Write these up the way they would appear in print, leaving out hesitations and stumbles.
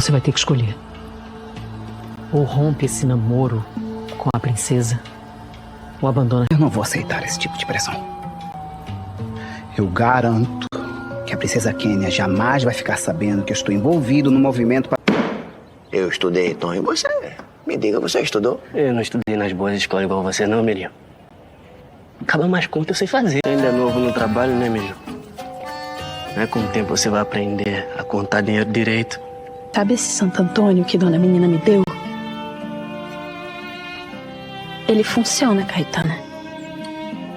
Você vai ter que escolher. Ou rompe esse namoro com a princesa, ou abandona. Eu não vou aceitar esse tipo de pressão. Eu garanto que a princesa Kenya jamais vai ficar sabendo que eu estou envolvido no movimento para... Eu estudei, Tom, e você? Me diga, você estudou? Eu não estudei nas boas escolas igual você não, Miriam. Acaba mais conta eu sei fazer. Ainda é novo no trabalho, né, Miriam? Não é com o tempo você vai aprender a contar dinheiro direito. Sabe esse Santo Antônio que dona menina me deu? Ele funciona, Caetana.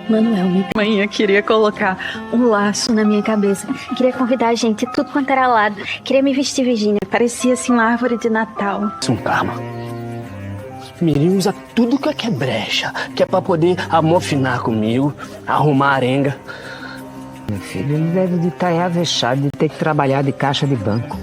Manuel, minha mãe queria colocar um laço na minha cabeça. Queria convidar a gente, tudo quanto era lado. Queria me vestir Virgínia. Parecia assim uma árvore de Natal. Isso é um karma. Miriam usa tudo que é brecha, que é pra poder amofinar comigo, arrumar arenga. Meu filho, ele deve de estar avexado de ter que trabalhar de caixa de banco.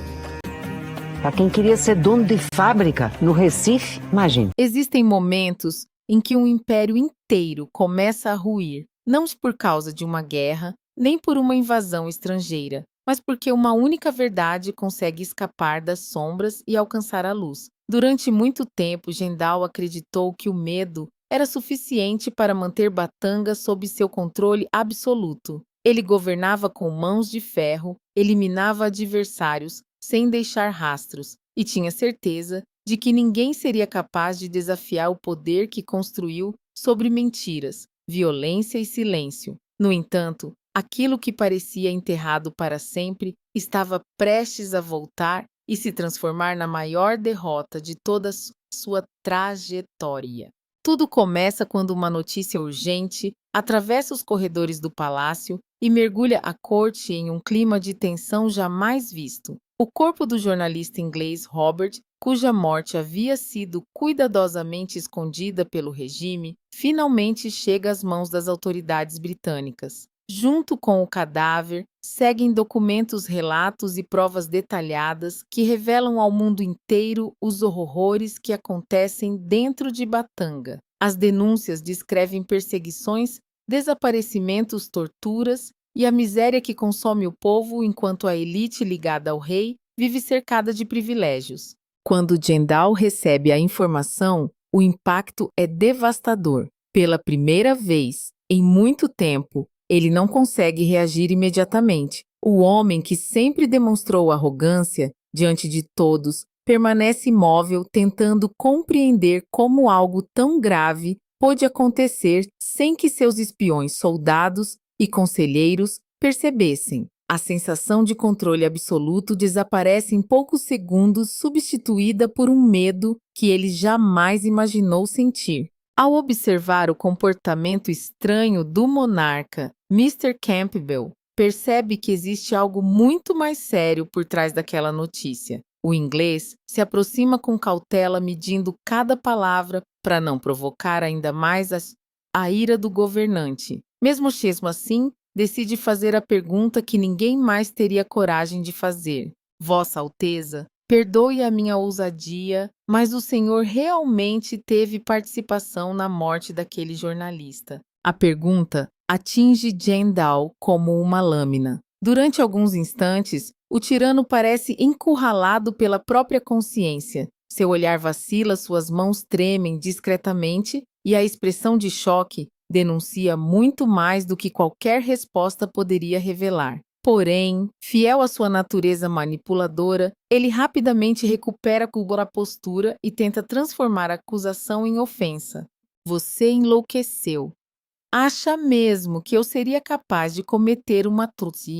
Pra quem queria ser dono de fábrica no Recife, imagine. Existem momentos em que um império inteiro começa a ruir, não por causa de uma guerra, nem por uma invasão estrangeira, mas porque uma única verdade consegue escapar das sombras e alcançar a luz. Durante muito tempo, Jendal acreditou que o medo era suficiente para manter Batanga sob seu controle absoluto. Ele governava com mãos de ferro, eliminava adversários sem deixar rastros, e tinha certeza de que ninguém seria capaz de desafiar o poder que construiu sobre mentiras, violência e silêncio. No entanto, aquilo que parecia enterrado para sempre estava prestes a voltar e se transformar na maior derrota de toda sua trajetória. Tudo começa quando uma notícia urgente atravessa os corredores do palácio e mergulha a corte em um clima de tensão jamais visto. O corpo do jornalista inglês Robert, cuja morte havia sido cuidadosamente escondida pelo regime, finalmente chega às mãos das autoridades britânicas. Junto com o cadáver, seguem documentos, relatos e provas detalhadas que revelam ao mundo inteiro os horrores que acontecem dentro de Batanga. As denúncias descrevem perseguições, desaparecimentos, torturas e a miséria que consome o povo enquanto a elite ligada ao rei vive cercada de privilégios. Quando Jendal recebe a informação, o impacto é devastador. Pela primeira vez em muito tempo, ele não consegue reagir imediatamente. O homem que sempre demonstrou arrogância diante de todos permanece imóvel, tentando compreender como algo tão grave pôde acontecer sem que seus espiões, soldados e conselheiros percebessem. A sensação de controle absoluto desaparece em poucos segundos, substituída por um medo que ele jamais imaginou sentir. Ao observar o comportamento estranho do monarca, Mr. Campbell percebe que existe algo muito mais sério por trás daquela notícia. O inglês se aproxima com cautela, medindo cada palavra para não provocar ainda mais a ira do governante. Mesmo assim, decide fazer a pergunta que ninguém mais teria coragem de fazer. Vossa Alteza, perdoe a minha ousadia, mas o senhor realmente teve participação na morte daquele jornalista. A pergunta atinge Jendal como uma lâmina. Durante alguns instantes, o tirano parece encurralado pela própria consciência. Seu olhar vacila, suas mãos tremem discretamente e a expressão de choque denuncia muito mais do que qualquer resposta poderia revelar. Porém, fiel à sua natureza manipuladora, ele rapidamente recupera a postura e tenta transformar a acusação em ofensa. Você enlouqueceu. Acha mesmo que eu seria capaz de cometer uma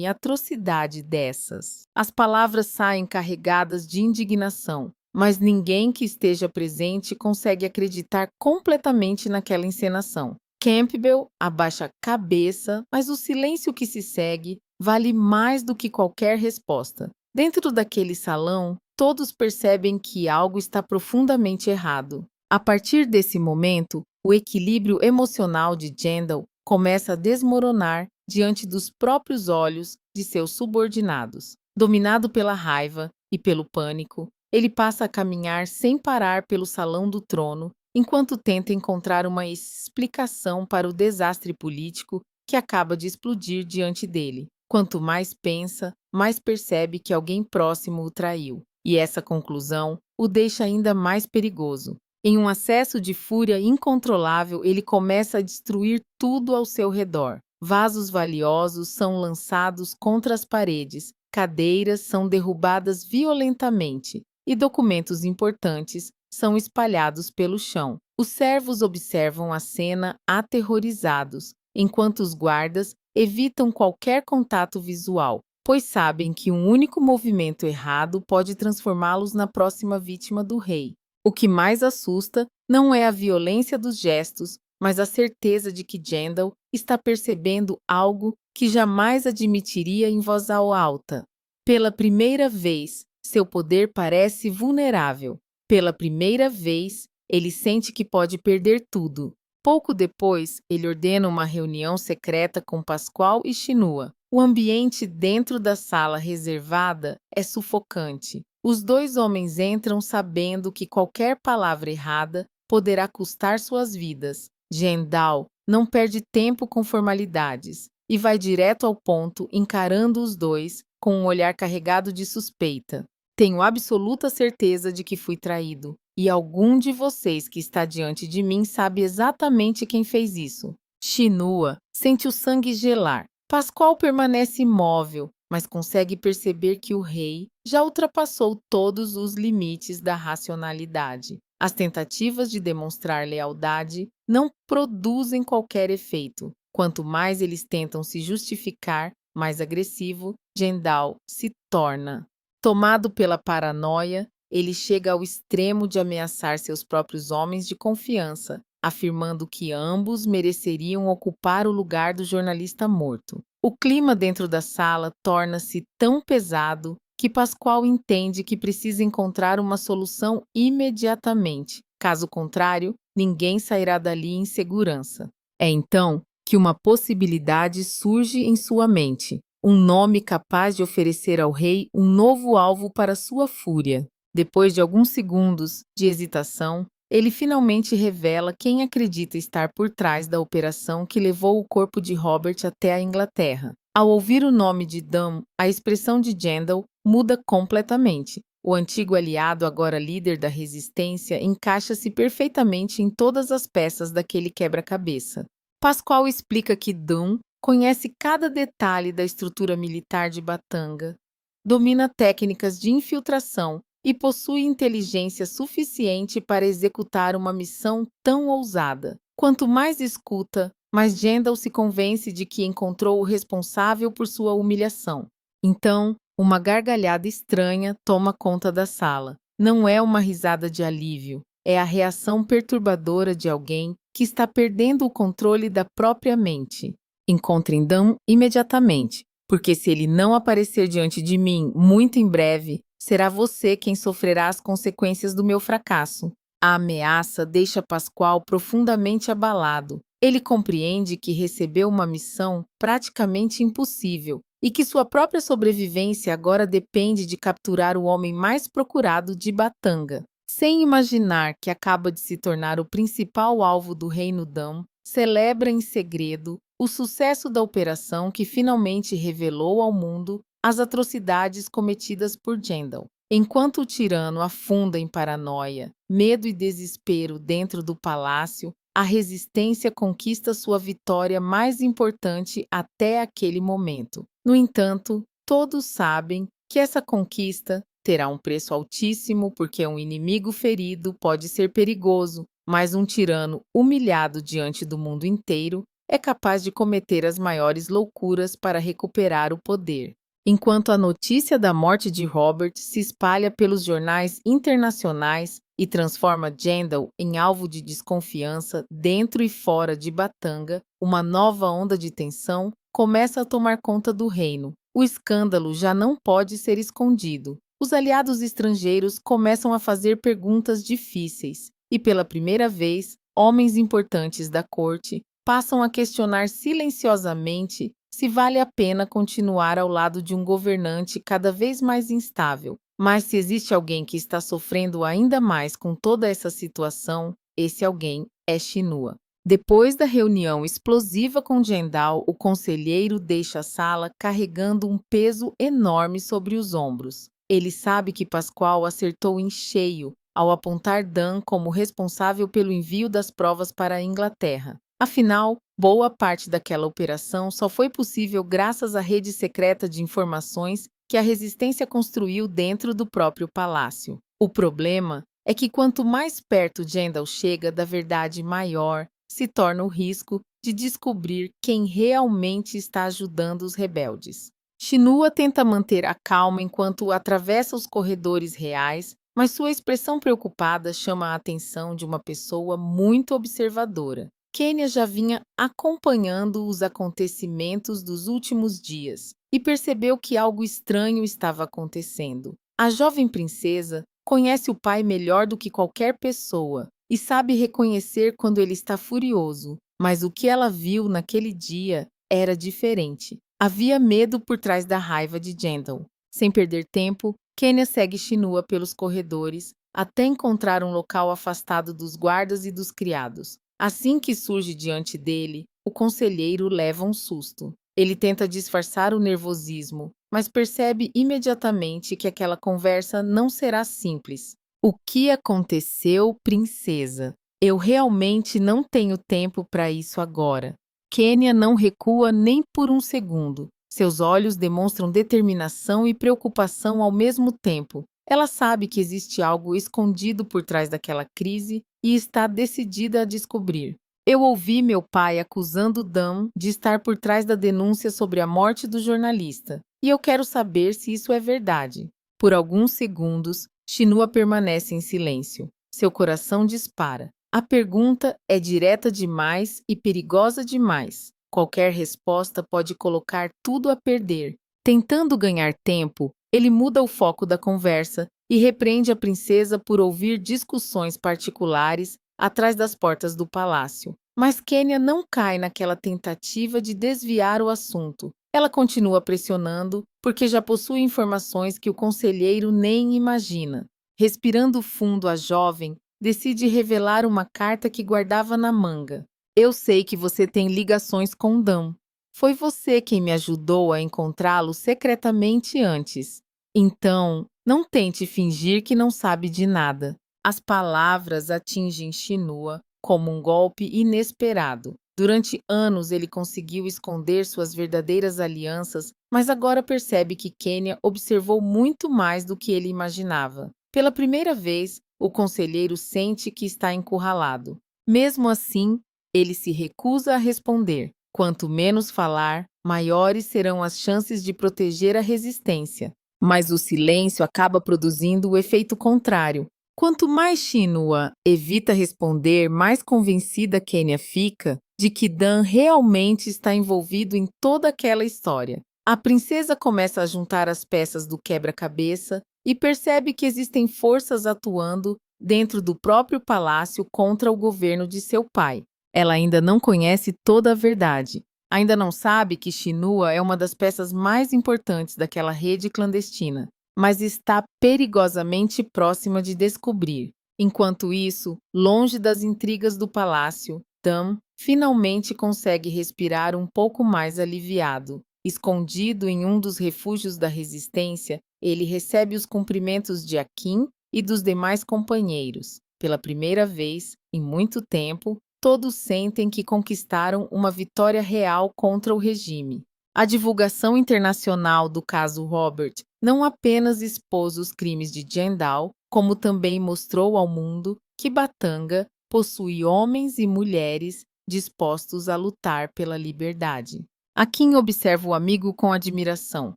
atrocidade dessas? As palavras saem carregadas de indignação, mas ninguém que esteja presente consegue acreditar completamente naquela encenação. Campbell abaixa a cabeça, mas o silêncio que se segue vale mais do que qualquer resposta. Dentro daquele salão, todos percebem que algo está profundamente errado. A partir desse momento, o equilíbrio emocional de Jendal começa a desmoronar diante dos próprios olhos de seus subordinados. Dominado pela raiva e pelo pânico, ele passa a caminhar sem parar pelo salão do trono, enquanto tenta encontrar uma explicação para o desastre político que acaba de explodir diante dele. Quanto mais pensa, mais percebe que alguém próximo o traiu. e essa conclusão o deixa ainda mais perigoso. Em um acesso de fúria incontrolável, ele começa a destruir tudo ao seu redor. Vasos valiosos são lançados contra as paredes, cadeiras são derrubadas violentamente e documentos importantes são espalhados pelo chão. Os servos observam a cena aterrorizados, enquanto os guardas evitam qualquer contato visual, pois sabem que um único movimento errado pode transformá-los na próxima vítima do rei. O que mais assusta não é a violência dos gestos, mas a certeza de que Jandal está percebendo algo que jamais admitiria em voz alta. Pela primeira vez, seu poder parece vulnerável. Pela primeira vez, ele sente que pode perder tudo. Pouco depois, ele ordena uma reunião secreta com Pascoal e Shinua. O ambiente dentro da sala reservada é sufocante. Os dois homens entram sabendo que qualquer palavra errada poderá custar suas vidas. Jandal não perde tempo com formalidades e vai direto ao ponto, encarando os dois com um olhar carregado de suspeita. Tenho absoluta certeza de que fui traído, e algum de vocês que está diante de mim sabe exatamente quem fez isso. Shinua sente o sangue gelar. Pascoal permanece imóvel, mas consegue perceber que o rei já ultrapassou todos os limites da racionalidade. As tentativas de demonstrar lealdade não produzem qualquer efeito. Quanto mais eles tentam se justificar, mais agressivo Jandal se torna. Tomado pela paranoia, ele chega ao extremo de ameaçar seus próprios homens de confiança, afirmando que ambos mereceriam ocupar o lugar do jornalista morto. O clima dentro da sala torna-se tão pesado que Pascoal entende que precisa encontrar uma solução imediatamente. Caso contrário, ninguém sairá dali em segurança. É então que uma possibilidade surge em sua mente. Um nome capaz de oferecer ao rei um novo alvo para sua fúria. Depois de alguns segundos de hesitação, ele finalmente revela quem acredita estar por trás da operação que levou o corpo de Robert até a Inglaterra. Ao ouvir o nome de Dam, a expressão de Jandal muda completamente. O antigo aliado, agora líder da resistência, encaixa-se perfeitamente em todas as peças daquele quebra-cabeça. Pascoal explica que Dam conhece cada detalhe da estrutura militar de Batanga, domina técnicas de infiltração e possui inteligência suficiente para executar uma missão tão ousada. Quanto mais escuta, mais Jandal se convence de que encontrou o responsável por sua humilhação. Então, uma gargalhada estranha toma conta da sala. Não é uma risada de alívio, é a reação perturbadora de alguém que está perdendo o controle da própria mente. Encontrem Dam imediatamente, porque se ele não aparecer diante de mim muito em breve, será você quem sofrerá as consequências do meu fracasso. A ameaça deixa Pascoal profundamente abalado. Ele compreende que recebeu uma missão praticamente impossível e que sua própria sobrevivência agora depende de capturar o homem mais procurado de Batanga. Sem imaginar que acaba de se tornar o principal alvo do Reino Dam, celebra em segredo o sucesso da operação que finalmente revelou ao mundo as atrocidades cometidas por Jandal. Enquanto o tirano afunda em paranoia, medo e desespero dentro do palácio, a resistência conquista sua vitória mais importante até aquele momento. No entanto, todos sabem que essa conquista terá um preço altíssimo porque um inimigo ferido pode ser perigoso, mas um tirano humilhado diante do mundo inteiro é capaz de cometer as maiores loucuras para recuperar o poder. Enquanto a notícia da morte de Robert se espalha pelos jornais internacionais e transforma Jandal em alvo de desconfiança dentro e fora de Batanga, uma nova onda de tensão começa a tomar conta do reino. O escândalo já não pode ser escondido. Os aliados estrangeiros começam a fazer perguntas difíceis e, pela primeira vez, homens importantes da corte passam a questionar silenciosamente se vale a pena continuar ao lado de um governante cada vez mais instável. Mas se existe alguém que está sofrendo ainda mais com toda essa situação, esse alguém é Shinua. Depois da reunião explosiva com Jandal, o conselheiro deixa a sala carregando um peso enorme sobre os ombros. Ele sabe que Pascoal acertou em cheio ao apontar Dan como responsável pelo envio das provas para a Inglaterra. Afinal, boa parte daquela operação só foi possível graças à rede secreta de informações que a resistência construiu dentro do próprio palácio. O problema é que quanto mais perto Jandal chega da verdade maior, se torna o risco de descobrir quem realmente está ajudando os rebeldes. Shinua tenta manter a calma enquanto atravessa os corredores reais, mas sua expressão preocupada chama a atenção de uma pessoa muito observadora. Kenya já vinha acompanhando os acontecimentos dos últimos dias e percebeu que algo estranho estava acontecendo. A jovem princesa conhece o pai melhor do que qualquer pessoa e sabe reconhecer quando ele está furioso, mas o que ela viu naquele dia era diferente. Havia medo por trás da raiva de Jandal. Sem perder tempo, Kenya segue Shinua pelos corredores até encontrar um local afastado dos guardas e dos criados. Assim que surge diante dele, o conselheiro leva um susto. Ele tenta disfarçar o nervosismo, mas percebe imediatamente que aquela conversa não será simples. O que aconteceu, princesa? Eu realmente não tenho tempo para isso agora. Kenya não recua nem por um segundo. Seus olhos demonstram determinação e preocupação ao mesmo tempo. Ela sabe que existe algo escondido por trás daquela crise e está decidida a descobrir. Eu ouvi meu pai acusando Dan de estar por trás da denúncia sobre a morte do jornalista, e eu quero saber se isso é verdade. Por alguns segundos, Shinua permanece em silêncio. Seu coração dispara. A pergunta é direta demais e perigosa demais. Qualquer resposta pode colocar tudo a perder. Tentando ganhar tempo, ele muda o foco da conversa e repreende a princesa por ouvir discussões particulares atrás das portas do palácio. Mas Kenya não cai naquela tentativa de desviar o assunto. Ela continua pressionando porque já possui informações que o conselheiro nem imagina. Respirando fundo, a jovem decide revelar uma carta que guardava na manga. Eu sei que você tem ligações com Dan. Foi você quem me ajudou a encontrá-lo secretamente antes. Então, não tente fingir que não sabe de nada. As palavras atingem Shinua como um golpe inesperado. Durante anos ele conseguiu esconder suas verdadeiras alianças, mas agora percebe que Kenya observou muito mais do que ele imaginava. Pela primeira vez, o conselheiro sente que está encurralado. Mesmo assim, ele se recusa a responder. Quanto menos falar, maiores serão as chances de proteger a resistência. Mas o silêncio acaba produzindo o efeito contrário. Quanto mais Shinua evita responder, mais convencida Kenya fica de que Dan realmente está envolvido em toda aquela história. A princesa começa a juntar as peças do quebra-cabeça e percebe que existem forças atuando dentro do próprio palácio contra o governo de seu pai. Ela ainda não conhece toda a verdade. Ainda não sabe que Shinua é uma das peças mais importantes daquela rede clandestina, mas está perigosamente próxima de descobrir. Enquanto isso, longe das intrigas do palácio, Dan finalmente consegue respirar um pouco mais aliviado. Escondido em um dos refúgios da resistência, ele recebe os cumprimentos de Akin e dos demais companheiros. Pela primeira vez, em muito tempo, todos sentem que conquistaram uma vitória real contra o regime. A divulgação internacional do caso Robert não apenas expôs os crimes de Jandal, como também mostrou ao mundo que Batanga possui homens e mulheres dispostos a lutar pela liberdade. Akin observa o amigo com admiração.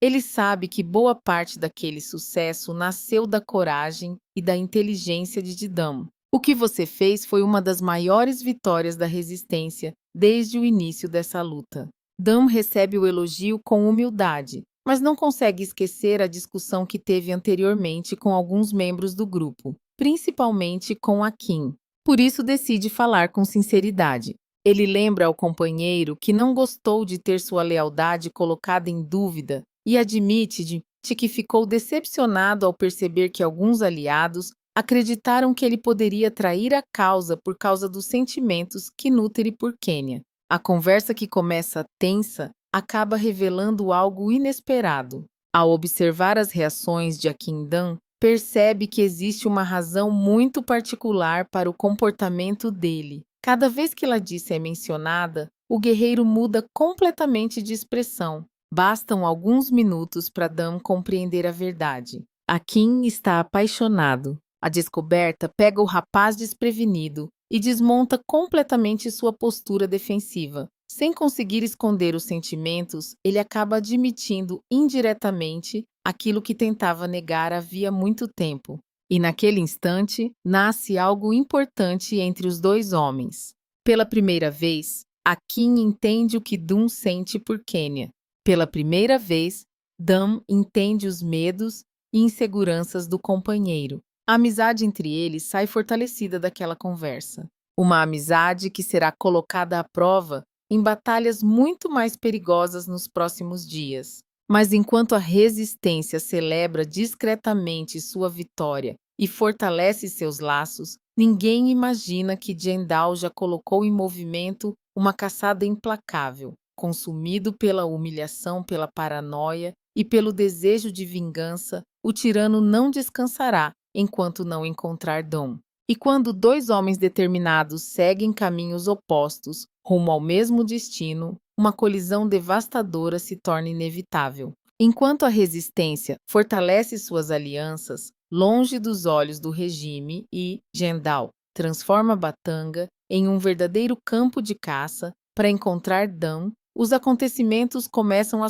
Ele sabe que boa parte daquele sucesso nasceu da coragem e da inteligência de Didam. O que você fez foi uma das maiores vitórias da resistência desde o início dessa luta. Dam recebe o elogio com humildade, mas não consegue esquecer a discussão que teve anteriormente com alguns membros do grupo, principalmente com Akin. Por isso decide falar com sinceridade. Ele lembra ao companheiro que não gostou de ter sua lealdade colocada em dúvida e admite de que ficou decepcionado ao perceber que alguns aliados acreditaram que ele poderia trair a causa por causa dos sentimentos que nutre por Kenya. A conversa, que começa tensa, acaba revelando algo inesperado. Ao observar as reações de Akindan, percebe que existe uma razão muito particular para o comportamento dele. Cada vez que Ladice é mencionada, o guerreiro muda completamente de expressão. Bastam alguns minutos para Dam compreender a verdade. Akin está apaixonado. A descoberta pega o rapaz desprevenido e desmonta completamente sua postura defensiva. Sem conseguir esconder os sentimentos, ele acaba admitindo indiretamente aquilo que tentava negar havia muito tempo. E naquele instante, nasce algo importante entre os dois homens. Pela primeira vez, Akin entende o que Dum sente por Kenya. Pela primeira vez, Dam entende os medos e inseguranças do companheiro. A amizade entre eles sai fortalecida daquela conversa. Uma amizade que será colocada à prova em batalhas muito mais perigosas nos próximos dias. Mas enquanto a resistência celebra discretamente sua vitória e fortalece seus laços, ninguém imagina que Jendal já colocou em movimento uma caçada implacável. Consumido pela humilhação, pela paranoia e pelo desejo de vingança, o tirano não descansará enquanto não encontrar Dom. E quando dois homens determinados seguem caminhos opostos, rumo ao mesmo destino, uma colisão devastadora se torna inevitável. Enquanto a resistência fortalece suas alianças, longe dos olhos do regime e Jendal transforma Batanga em um verdadeiro campo de caça para encontrar Dam, os acontecimentos começam a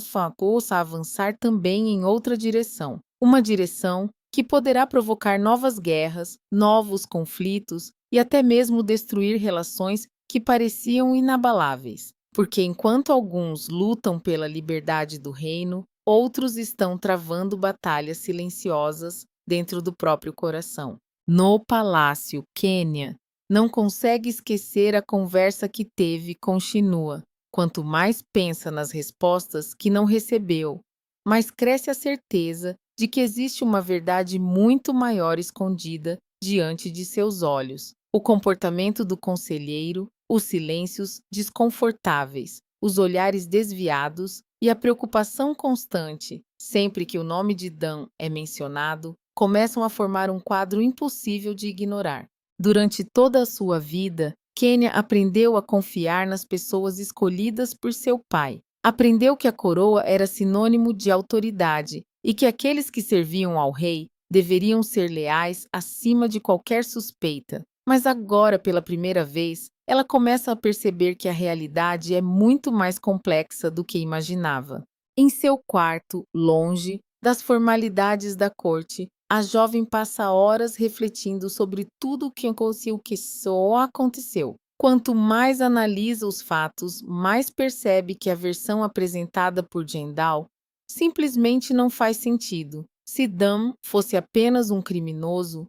avançar também em outra direção. Uma direção que poderá provocar novas guerras, novos conflitos e até mesmo destruir relações que pareciam inabaláveis. Porque enquanto alguns lutam pela liberdade do reino, outros estão travando batalhas silenciosas dentro do próprio coração. No palácio, Kenya não consegue esquecer a conversa que teve com Chinua. Quanto mais pensa nas respostas que não recebeu, mais cresce a certeza de que existe uma verdade muito maior escondida diante de seus olhos. O comportamento do conselheiro, os silêncios desconfortáveis, os olhares desviados e a preocupação constante, sempre que o nome de Dan é mencionado, começam a formar um quadro impossível de ignorar. Durante toda a sua vida, Kenya aprendeu a confiar nas pessoas escolhidas por seu pai. Aprendeu que a coroa era sinônimo de autoridade e que aqueles que serviam ao rei deveriam ser leais acima de qualquer suspeita. Mas agora, pela primeira vez, ela começa a perceber que a realidade é muito mais complexa do que imaginava. Em seu quarto, longe das formalidades da corte, a jovem passa horas refletindo sobre tudo o que só aconteceu. Quanto mais analisa os fatos, mais percebe que a versão apresentada por Jendal simplesmente não faz sentido. Se Dam fosse apenas um criminoso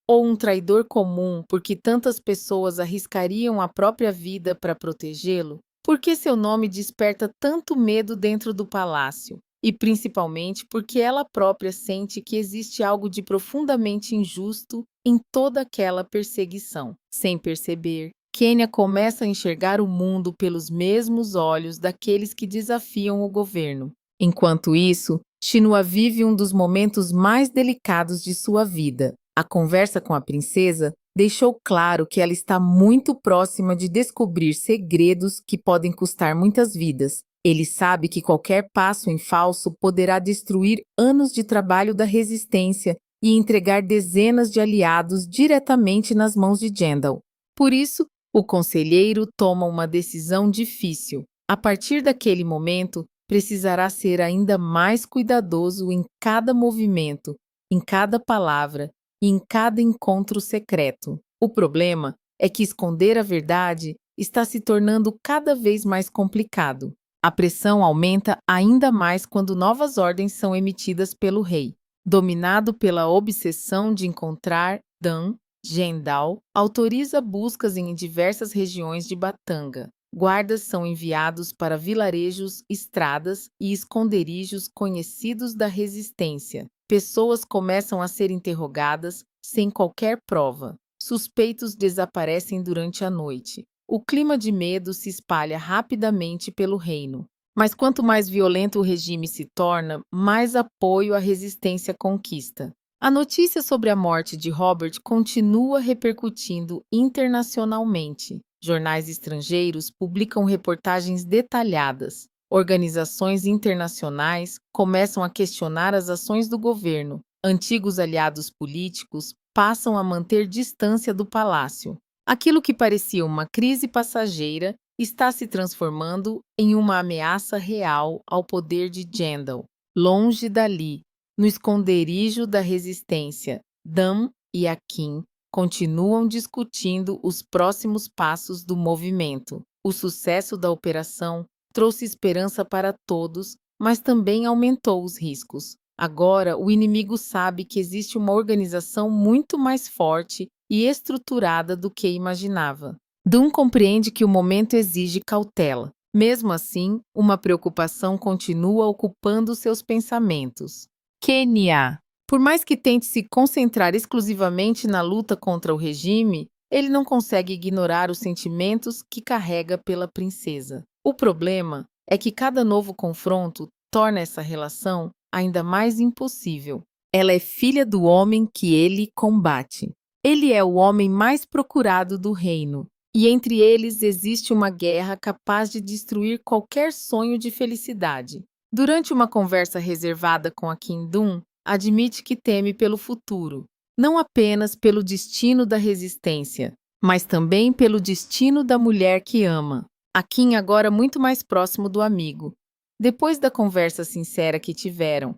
ou um traidor comum porque tantas pessoas arriscariam a própria vida para protegê-lo, por que seu nome desperta tanto medo dentro do palácio? E principalmente porque ela própria sente que existe algo de profundamente injusto em toda aquela perseguição. Sem perceber, Kenya começa a enxergar o mundo pelos mesmos olhos daqueles que desafiam o governo. Enquanto isso, Chinua vive um dos momentos mais delicados de sua vida. A conversa com a princesa deixou claro que ela está muito próxima de descobrir segredos que podem custar muitas vidas. Ele sabe que qualquer passo em falso poderá destruir anos de trabalho da resistência e entregar dezenas de aliados diretamente nas mãos de Jendal. Por isso, o conselheiro toma uma decisão difícil. A partir daquele momento, precisará ser ainda mais cuidadoso em cada movimento, em cada palavra e em cada encontro secreto. O problema é que esconder a verdade está se tornando cada vez mais complicado. A pressão aumenta ainda mais quando novas ordens são emitidas pelo rei. Dominado pela obsessão de encontrar Dan, Jendal autoriza buscas em diversas regiões de Batanga. Guardas são enviados para vilarejos, estradas e esconderijos conhecidos da resistência. Pessoas começam a ser interrogadas sem qualquer prova. Suspeitos desaparecem durante a noite. O clima de medo se espalha rapidamente pelo reino. Mas quanto mais violento o regime se torna, mais apoio a resistência conquista. A notícia sobre a morte de Robert continua repercutindo internacionalmente. Jornais estrangeiros publicam reportagens detalhadas. Organizações internacionais começam a questionar as ações do governo. Antigos aliados políticos passam a manter distância do palácio. Aquilo que parecia uma crise passageira está se transformando em uma ameaça real ao poder de Jendal. Longe dali, no esconderijo da resistência, Dam e Akin continuam discutindo os próximos passos do movimento. O sucesso da operação trouxe esperança para todos, mas também aumentou os riscos. Agora, o inimigo sabe que existe uma organização muito mais forte e estruturada do que imaginava. Dum compreende que o momento exige cautela. Mesmo assim, uma preocupação continua ocupando seus pensamentos. Kenya. Por mais que tente se concentrar exclusivamente na luta contra o regime, ele não consegue ignorar os sentimentos que carrega pela princesa. O problema é que cada novo confronto torna essa relação ainda mais impossível. Ela é filha do homem que ele combate. Ele é o homem mais procurado do reino. E entre eles existe uma guerra capaz de destruir qualquer sonho de felicidade. Durante uma conversa reservada com a Dum, admite que teme pelo futuro, não apenas pelo destino da resistência, mas também pelo destino da mulher que ama. Akin agora muito mais próximo do amigo. Depois da conversa sincera que tiveram,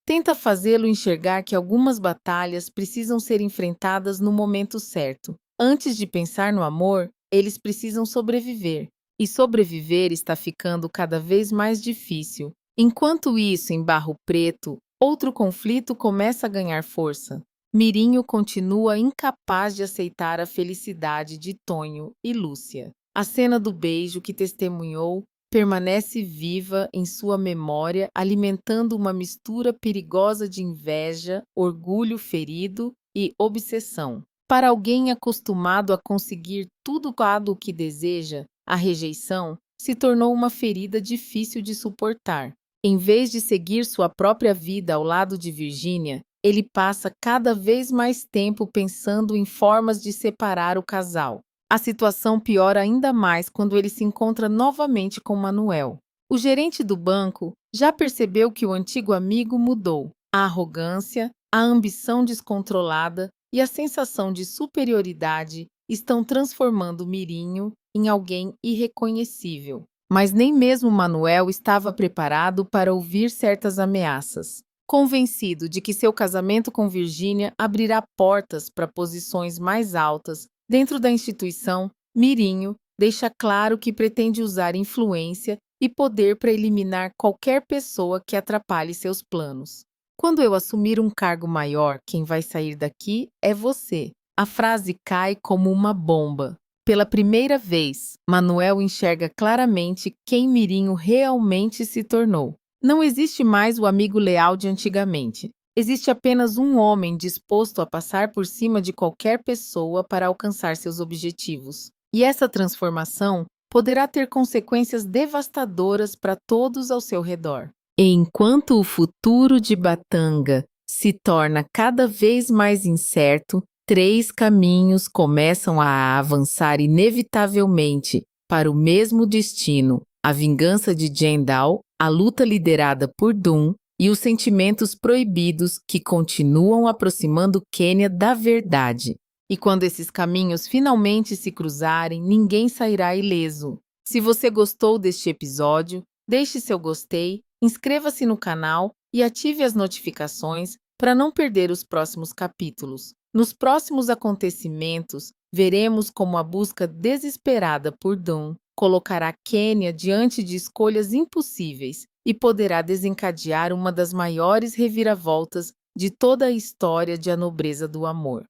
tenta fazê-lo enxergar que algumas batalhas precisam ser enfrentadas no momento certo. Antes de pensar no amor, eles precisam sobreviver. E sobreviver está ficando cada vez mais difícil. Enquanto isso, em Barro Preto, outro conflito começa a ganhar força. Mirinho continua incapaz de aceitar a felicidade de Tonho e Lúcia. A cena do beijo que testemunhou permanece viva em sua memória, alimentando uma mistura perigosa de inveja, orgulho ferido e obsessão. Para alguém acostumado a conseguir tudo o que deseja, a rejeição se tornou uma ferida difícil de suportar. Em vez de seguir sua própria vida ao lado de Virginia, ele passa cada vez mais tempo pensando em formas de separar o casal. A situação piora ainda mais quando ele se encontra novamente com Manuel. O gerente do banco já percebeu que o antigo amigo mudou. A arrogância, a ambição descontrolada e a sensação de superioridade estão transformando Mirinho em alguém irreconhecível. Mas nem mesmo Manuel estava preparado para ouvir certas ameaças. Convencido de que seu casamento com Virginia abrirá portas para posições mais altas dentro da instituição, Mirinho deixa claro que pretende usar influência e poder para eliminar qualquer pessoa que atrapalhe seus planos. Quando eu assumir um cargo maior, quem vai sair daqui é você. A frase cai como uma bomba. Pela primeira vez, Manuel enxerga claramente quem Mirinho realmente se tornou. Não existe mais o amigo leal de antigamente. Existe apenas um homem disposto a passar por cima de qualquer pessoa para alcançar seus objetivos. E essa transformação poderá ter consequências devastadoras para todos ao seu redor. Enquanto o futuro de Batanga se torna cada vez mais incerto, 3 caminhos começam a avançar inevitavelmente para o mesmo destino: a vingança de Jendal, a luta liderada por Dum e os sentimentos proibidos que continuam aproximando Kenya da verdade. E quando esses caminhos finalmente se cruzarem, ninguém sairá ileso. Se você gostou deste episódio, deixe seu gostei, inscreva-se no canal e ative as notificações para não perder os próximos capítulos. Nos próximos acontecimentos, veremos como a busca desesperada por Dum colocará Kenya diante de escolhas impossíveis e poderá desencadear uma das maiores reviravoltas de toda a história de A Nobreza do Amor.